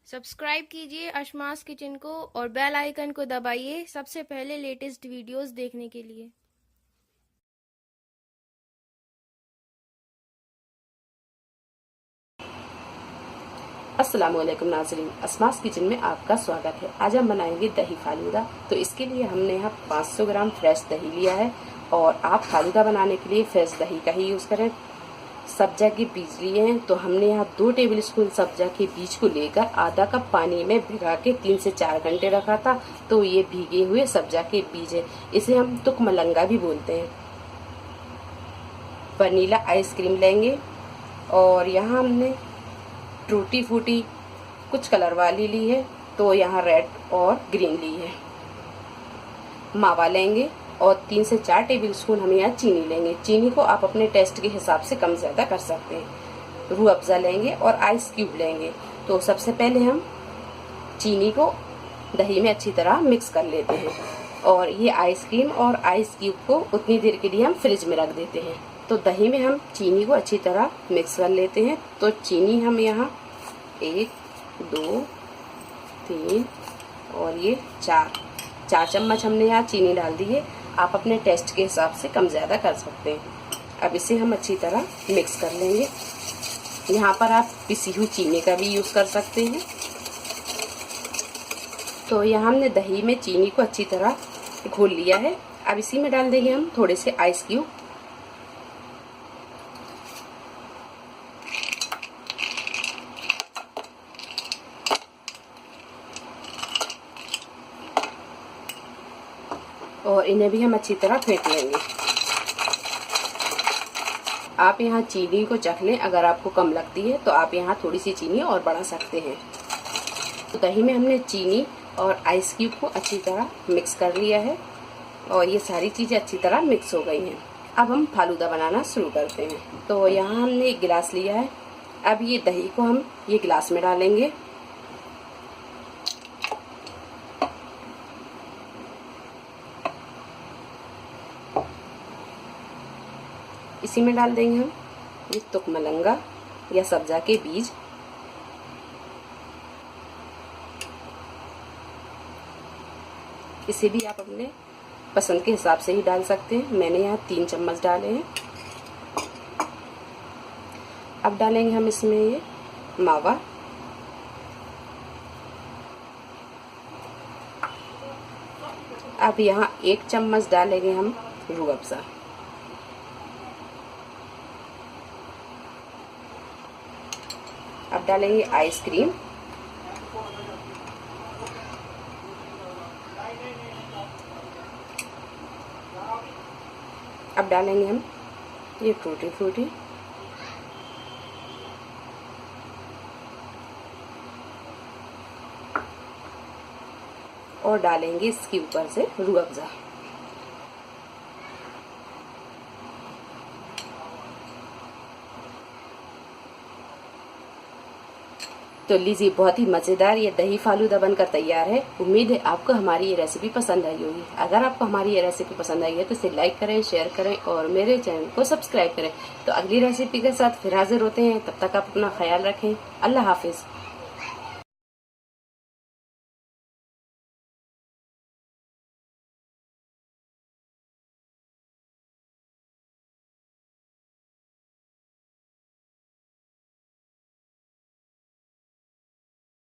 Subscribe कीजिए अशमास kitchen को और बेल आइकन को दबाइए सबसे पहले लेटेस्ट वीडियोस देखने के लिए। अस्सलामुअलैकुम नाज़रीन, अशमास किचन में आपका स्वागत है। आज हम बनाएंगे दही फालूदा। तो इसके लिए हमने यहाँ 500 ग्राम फ्रेश दही लिया है और आप फालूदा बनाने के लिए फ्रेश दही का ही यूज़ करें। सब्जा के बीज लिए हैं, तो हमने यहाँ 2 टेबल स्पून सब्जा के बीज को लेकर आधा कप पानी में भिगा के 3 से 4 घंटे रखा था। तो ये भीगे हुए सब्जा के बीज है, इसे हम तुक मलंगा भी बोलते हैं। वनीला आइसक्रीम लेंगे और यहाँ हमने टूटी फूटी कुछ कलर वाली ली है, तो यहाँ रेड और ग्रीन ली है। मावा लेंगे और 3 से 4 टेबल स्पून हम यहाँ चीनी लेंगे। चीनी को आप अपने टेस्ट के हिसाब से कम ज़्यादा कर सकते हैं। रूह अफ़ज़ा लेंगे और आइस क्यूब लेंगे। तो सबसे पहले हम चीनी को दही में अच्छी तरह मिक्स कर लेते हैं और ये आइसक्रीम और आइस क्यूब को उतनी देर के लिए हम फ्रिज में रख देते हैं। तो दही में हम चीनी को अच्छी तरह मिक्स कर लेते हैं। तो चीनी हम यहाँ 1, 2, 3 और ये 4 चम्मच हमने यहाँ चीनी डाल दी है। आप अपने टेस्ट के हिसाब से कम ज़्यादा कर सकते हैं। अब इसे हम अच्छी तरह मिक्स कर लेंगे। यहाँ पर आप पिसी हुई चीनी का भी यूज़ कर सकते हैं। तो यहाँ हमने दही में चीनी को अच्छी तरह घोल लिया है। अब इसी में डाल देंगे हम थोड़े से आइस क्यूब। और इन्हें भी हम अच्छी तरह फेंट लेंगे। आप यहाँ चीनी को चख लें, अगर आपको कम लगती है तो आप यहाँ थोड़ी सी चीनी और बढ़ा सकते हैं। तो दही में हमने चीनी और आइस क्यूब को अच्छी तरह मिक्स कर लिया है और ये सारी चीज़ें अच्छी तरह मिक्स हो गई हैं। अब हम फालूदा बनाना शुरू करते हैं। तो यहाँ हमने एक गिलास लिया है। अब ये दही को हम ये गिलास में डालेंगे। इसी में डाल देंगे हम ये तुक मलंगा या सब्जा के बीज। इसे भी आप अपने पसंद के हिसाब से ही डाल सकते हैं। मैंने यहाँ 3 चम्मच डाले हैं। अब डालेंगे हम इसमें ये मावा। अब यहाँ 1 चम्मच डालेंगे हम रूह अफ़ज़ा। अब डालेंगे आइसक्रीम। अब डालेंगे हम ये टूटी फ्रूटी। और डालेंगे इसके ऊपर से रूह अफ़ज़ा। तो लीजिए, बहुत ही मज़ेदार ये दही फालूदा बनकर तैयार है। उम्मीद है आपको हमारी ये रेसिपी पसंद आई होगी। अगर आपको हमारी ये रेसिपी पसंद आई है तो इसे लाइक करें, शेयर करें और मेरे चैनल को सब्सक्राइब करें। तो अगली रेसिपी के साथ फिर हाजिर होते हैं। तब तक आप अपना ख्याल रखें। अल्लाह हाफिज़।